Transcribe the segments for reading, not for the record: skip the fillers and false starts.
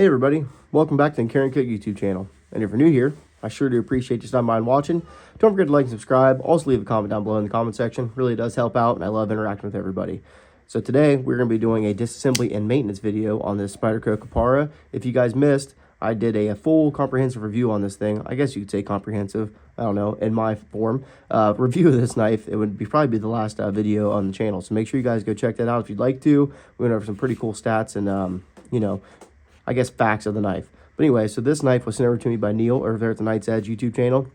Hey everybody, welcome back to the Carryandcut YouTube channel. And if you're new here, I sure do appreciate you stopping by and watching. Don't forget to like and subscribe. Also leave a comment down below in the comment section. Really does help out, and I love interacting with everybody. So today we're going to be doing a disassembly and maintenance video on this Spyderco kapara. If you guys missed, I did a full comprehensive review on this thing. I guess you could say comprehensive, I don't know, in my form. Review of this knife. It would probably be the last video on the channel. So make sure you guys go check that out if you'd like to. We went over some pretty cool stats and, I guess facts of the knife. But anyway, so this knife was sent over to me by Neil over there at the Knight's Edge YouTube channel.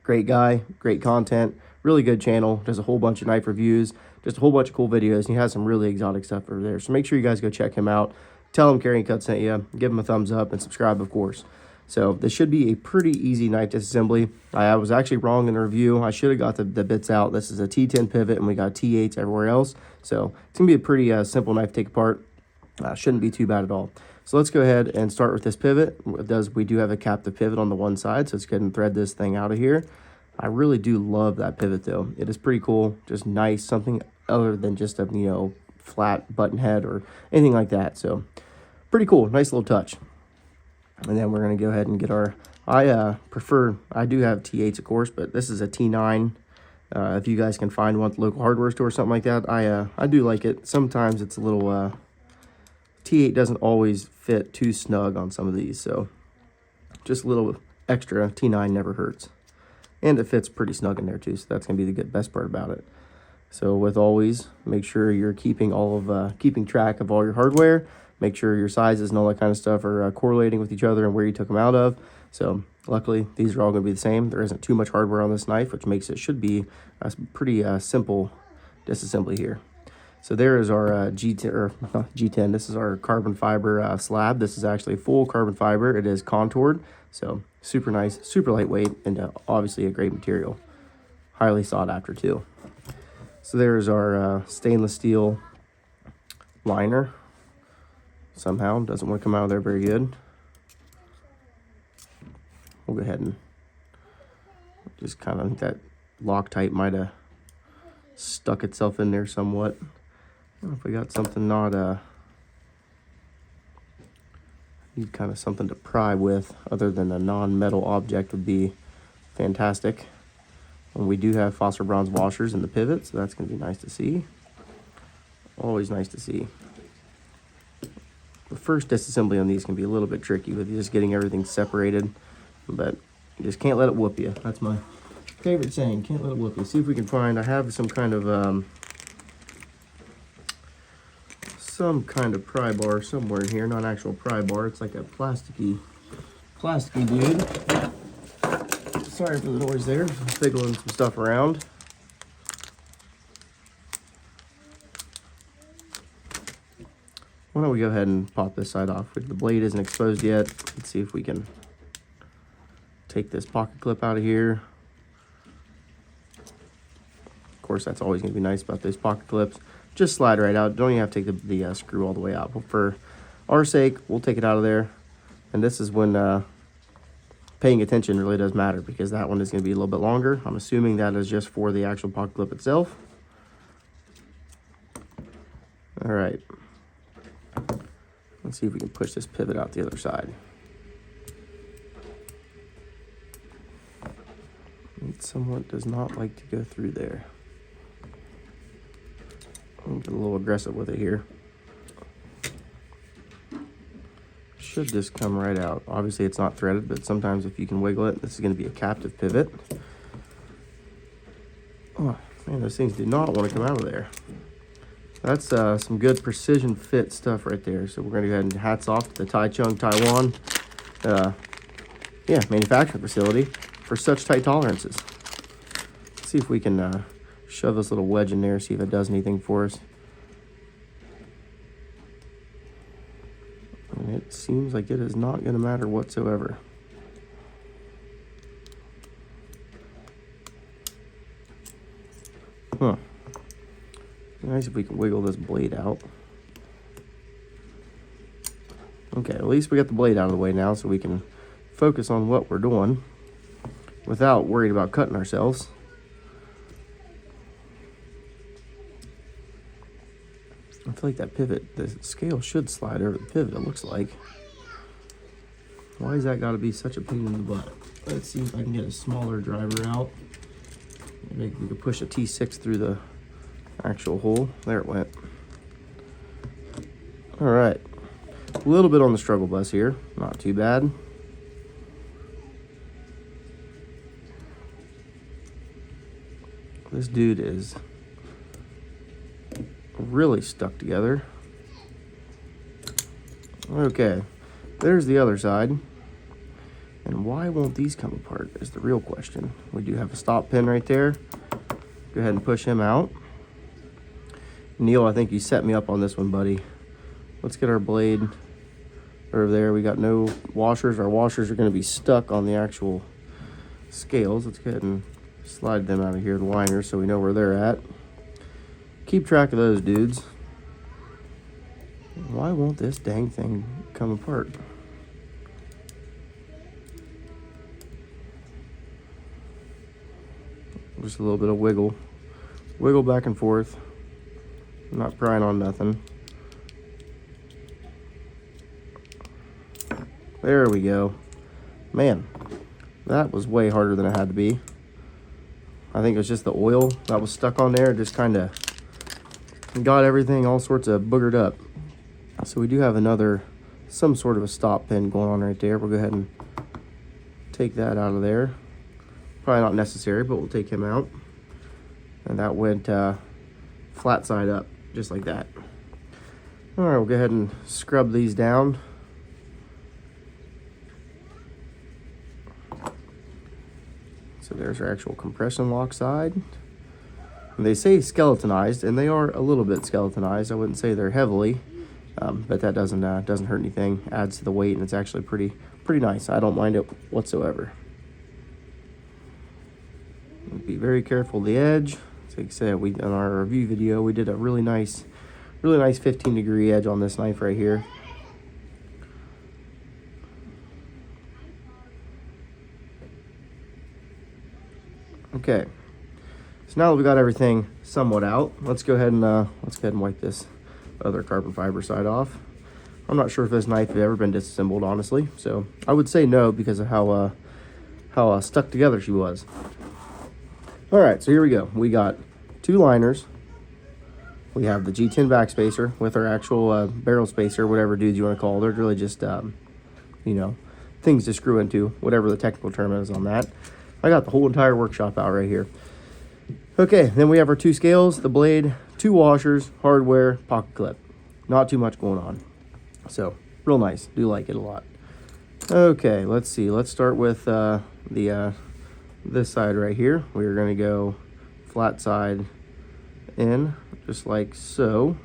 Great guy, great content, really good channel. Does a whole bunch of knife reviews, just a whole bunch of cool videos, and he has some really exotic stuff over there. So make sure you guys go check him out. Tell him Carryandcut sent you. Give him a thumbs up and subscribe, of course. So this should be a pretty easy knife disassembly. I was actually wrong in the review. I should have got the bits out. This is a T10 pivot, and we got T8s everywhere else. So it's going to be a pretty simple knife to take apart. Shouldn't be too bad at all. So let's go ahead and start with this pivot. We do have a captive pivot on the one side, so let's go ahead and thread this thing out of here. I really do love that pivot though. It is pretty cool, just nice, something other than just a flat button head or anything like that. So pretty cool, nice little touch. And then we're gonna go ahead and get our, I do have T8s of course, but this is a T9. If you guys can find one at the local hardware store or something like that, I do like it. Sometimes it's a little, T8 doesn't always fit too snug on some of these, so just a little extra T9 never hurts. And it fits pretty snug in there too, so that's going to be the best part about it. So with always, make sure you're keeping keeping track of all your hardware. Make sure your sizes and all that kind of stuff are correlating with each other and where you took them out of. So luckily, these are all going to be the same. There isn't too much hardware on this knife, which makes it should be a pretty simple disassembly here. So there is our G10. This is our carbon fiber slab. This is actually full carbon fiber. It is contoured, so super nice, super lightweight, and obviously a great material. Highly sought after too. So there's our stainless steel liner. Somehow doesn't want to come out of there very good. We'll go ahead and just kind of, that Locktite might have stuck itself in there somewhat. If we got something not need kind of something to pry with other than a non-metal object would be fantastic. And we do have phosphor bronze washers in the pivot, so that's going to be nice to see. Always nice to see. The first disassembly on these can be a little bit tricky with just getting everything separated, but you just can't let it whoop you. That's my favorite saying, can't let it whoop you. See if we can find, I have some kind of pry bar somewhere in here, not an actual pry bar. It's like a plasticky dude. Sorry for the noise there. Fiddling some stuff around. Why don't we go ahead and pop this side off? The blade isn't exposed yet. Let's see if we can take this pocket clip out of here. Of course, that's always going to be nice about those pocket clips. Just slide right out. Don't even have to take the screw all the way out. But for our sake, we'll take it out of there. And this is when paying attention really does matter, because that one is going to be a little bit longer. I'm assuming that is just for the actual pocket clip itself. All right. Let's see if we can push this pivot out the other side. It somewhat does not like to go through there. I'll get a little aggressive with it here. Should just come right out. Obviously it's not threaded, but sometimes if you can wiggle it, this is going to be a captive pivot. Oh man, those things do not want to come out of there. That's some good precision fit stuff right there. So we're going to go ahead and hats off to the Taichung Taiwan manufacturing facility for such tight tolerances. Let's see if we can shove this little wedge in there, see if it does anything for us. And it seems like it is not going to matter whatsoever. Huh. Nice if we can wiggle this blade out. Okay, at least we got the blade out of the way now, so we can focus on what we're doing without worrying about cutting ourselves. I feel like that pivot, the scale should slide over the pivot, it looks like. Why has that got to be such a pain in the butt? Let's see if I can get a smaller driver out. Maybe we could push a T6 through the actual hole. There it went. All right. A little bit on the struggle bus here. Not too bad. This dude is really stuck together. Okay. There's the other side. And why won't these come apart is the real question. We do have a stop pin right there. Go ahead and push him out. Neil, I think you set me up on this one, buddy. Let's get our blade over there. We got no washers. Our washers are going to be stuck on the actual scales. Let's go ahead and slide them out of here, the liners, so we know where they're at. Keep track of those dudes. Why won't this dang thing come apart? Just a little bit of wiggle. Wiggle back and forth. I'm not prying on nothing. There we go. Man, that was way harder than it had to be. I think it was just the oil that was stuck on there. Just kind of got everything all sorts of boogered up. So we do have some sort of a stop pin going on right there. We'll go ahead and take that out of there. Probably not necessary, but we'll take him out. And that went flat side up, just like that. All right, we'll go ahead and scrub these down. So there's our actual compression lock side. And they say skeletonized, and they are a little bit skeletonized. I wouldn't say they're heavily, but that doesn't hurt anything. Adds to the weight, and it's actually pretty nice. I don't mind it whatsoever. Be very careful of the edge. Like I said, in our review video, we did a really nice 15-degree edge on this knife right here. Okay, so now that we got everything somewhat out, let's go ahead and wipe this other carbon fiber side off. I'm not sure if this knife has ever been disassembled, honestly, so I would say no because of how stuck together she was. All right, so here we go. We got 2 liners. We have the G10 backspacer with our actual barrel spacer, whatever dudes you want to call. They're really just, you know, things to screw into, whatever the technical term is on that. I got the whole entire workshop out right here. Okay, then we have our 2 scales, the blade, 2 washers, hardware, pocket clip. Not too much going on. So, real nice. Do like it a lot. Okay, let's see. Let's start with this side right here. We're going to go flat side in, just like so.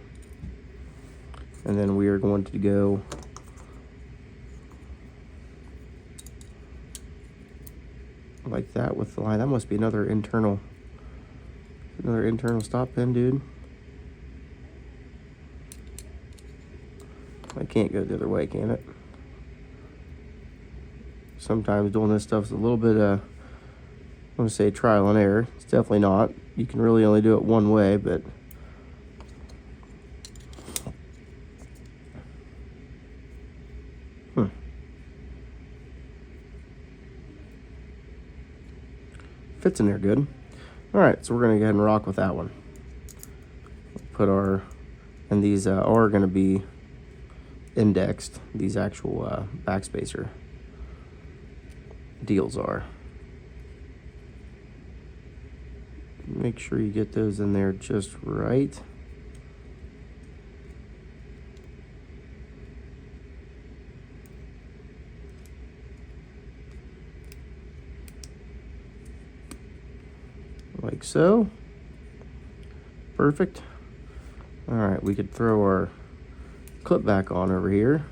And then we are going to go like that with the line. That must be another internal stop pin, dude. I can't go the other way, can it? Sometimes doing this stuff is a little bit I want to say trial and error. It's definitely not. You can really only do it one way, but fits in there good. All right, so we're gonna go ahead and rock with that one. Put and these are gonna be indexed. These actual backspacer deals are. Make sure you get those in there just right. Like so. Perfect. All right, we could throw our clip back on over here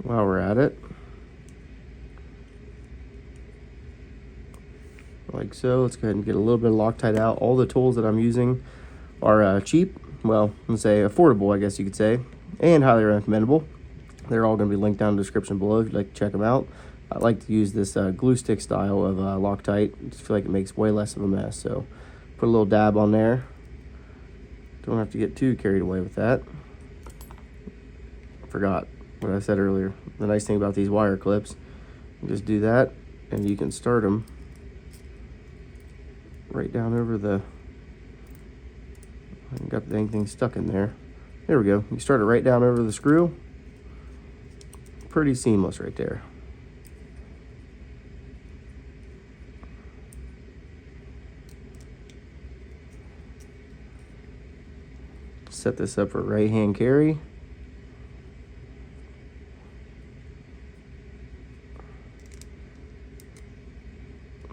while we're at it. Like so. Let's go ahead and get a little bit of Locktite out. All the tools that I'm using are cheap, well, let's say affordable, I guess you could say, and highly recommendable. They're all going to be linked down in the description below if you'd like to check them out. I like to use this glue stick style of Locktite. I just feel like it makes way less of a mess. So put a little dab on there. Don't have to get too carried away with that. Forgot what I said earlier. The nice thing about these wire clips, you just do that and you can start them right down over the, I got the dang thing stuck in there. There we go. You start it right down over the screw. Pretty seamless right there. Set this up for right hand carry.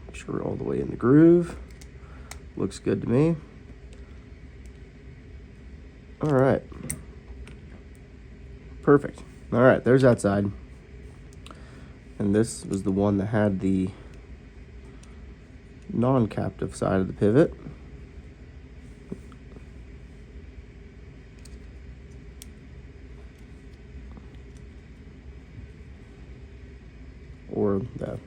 Make sure we're all the way in the groove. Looks good to me. All right. Perfect. All right, there's that side. And this was the one that had the non-captive side of the pivot. Or the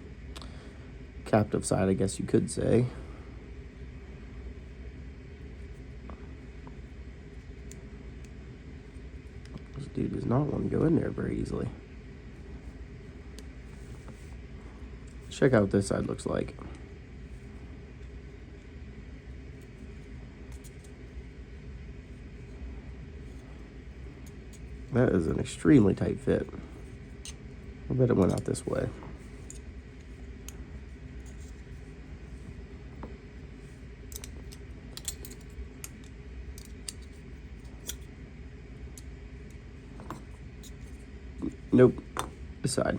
captive side, I guess you could say. This dude does not want to go in there very easily. Check out what this side looks like. That is an extremely tight fit. I bet it went out this way. Nope, this side.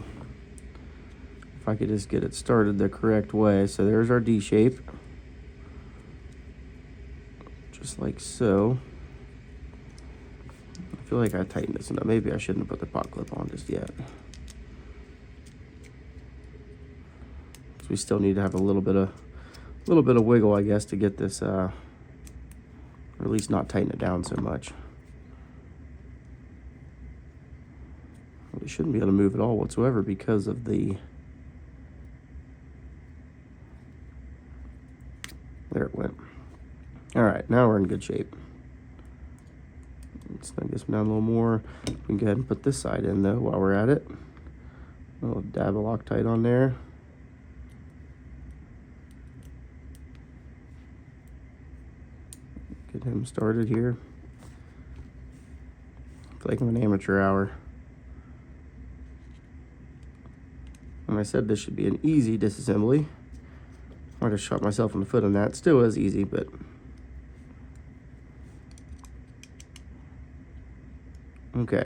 If I could just get it started the correct way. So there's our D shape. Just like so. I feel like I tightened this enough. Maybe I shouldn't have put the pot clip on just yet. So we still need to have a little bit of wiggle, I guess, to get this, or at least not tighten it down so much. We shouldn't be able to move at all whatsoever because of the, there it went. All right, now we're in good shape. Let's snug this down a little more. We can go ahead and put this side in though while we're at it. A little dab of Locktite on there. Get him started here. I feel like I'm an amateur hour. And I said this should be an easy disassembly. I just shot myself in the foot on that. Still is easy, but okay.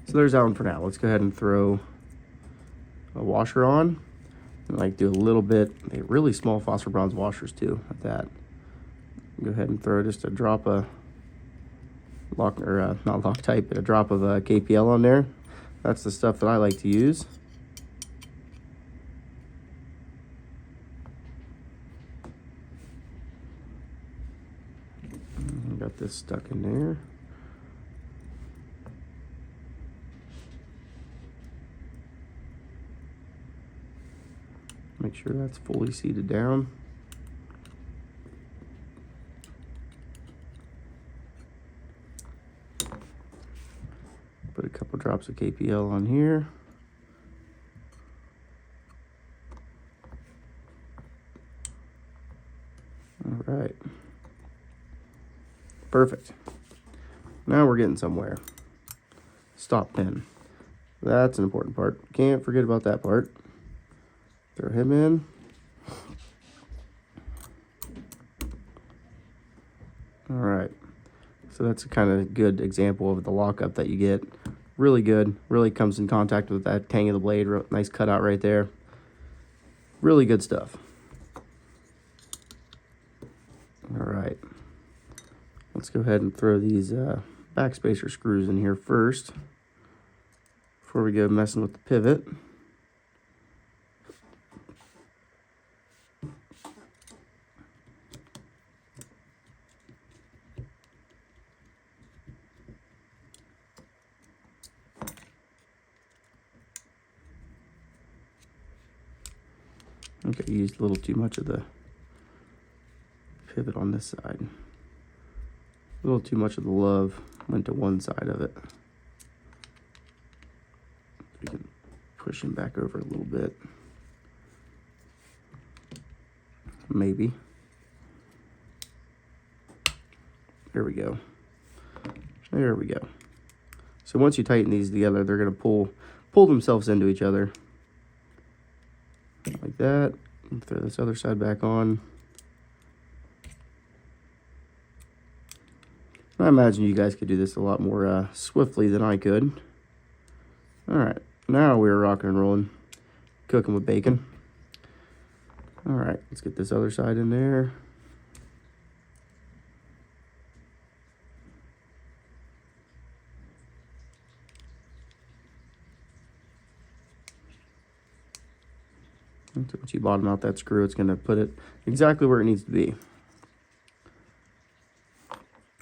So there's that one for now. Let's go ahead and throw a washer on. And like do a little bit, a really small phosphor bronze washers too at that. Go ahead and throw just a drop of not Locktite, but a drop of KPL on there. That's the stuff that I like to use. Got this stuck in there. Make sure that's fully seated down. Put a couple drops of KPL on here. All right. Perfect. Now we're getting somewhere. Stop pin. That's an important part. Can't forget about that part. Throw him in. All right. So that's a kind of good example of the lockup that you get. Really good. Really comes in contact with that tang of the blade. Nice cutout right there. Really good stuff. All right. Let's go ahead and throw these backspacer screws in here first before we go messing with the pivot. Okay, I used a little too much of the pivot on this side. A little too much of the love went to one side of it. push him back over a little bit. Maybe. There we go. There we go. So once you tighten these together, they're going to pull themselves into each other. Like that. Throw this other side back on. I imagine you guys could do this a lot more swiftly than I could. All right, now we're rocking and rolling. Cooking with bacon. All right, let's get this other side in there. Once you bottom out that screw, it's going to put it exactly where it needs to be.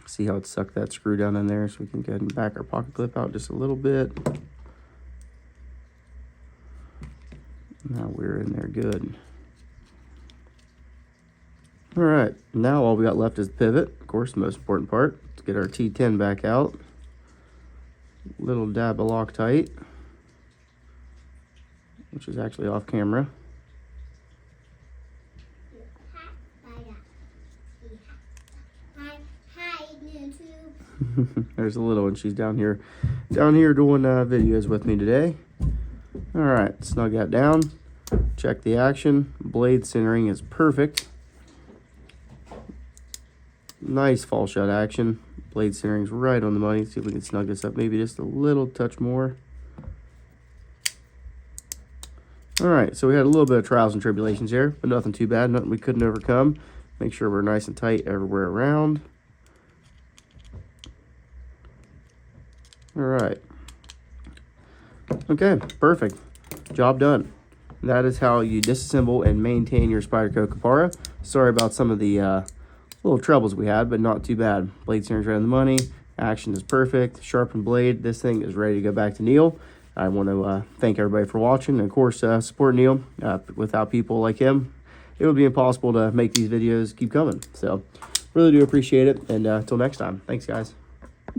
See how it sucked that screw down in there, so we can go ahead and back our pocket clip out just a little bit. Now we're in there good. All right, now all we got left is the pivot. Of course, the most important part. Let's get our T10 back out. Little dab of Locktite, which is actually off camera. There's a little one. She's down here doing videos with me today. All right, snug that down. Check the action. Blade centering is perfect. Nice fall shut action. Blade centering's right on the money. See if we can snug this up maybe just a little touch more. All right, so we had a little bit of trials and tribulations here, but nothing too bad, nothing we couldn't overcome. Make sure we're nice and tight everywhere around. All right. Okay, perfect. Job done. That is how you disassemble and maintain your Spyderco kapara. Sorry about some of the little troubles we had, but not too bad. Blade centering's right on the money. Action is perfect. Sharpened blade. This thing is ready to go back to Neil. I want to thank everybody for watching, and of course support Neil. Without people like him, it would be impossible to make these videos keep coming. So really do appreciate it, and until next time, thanks guys.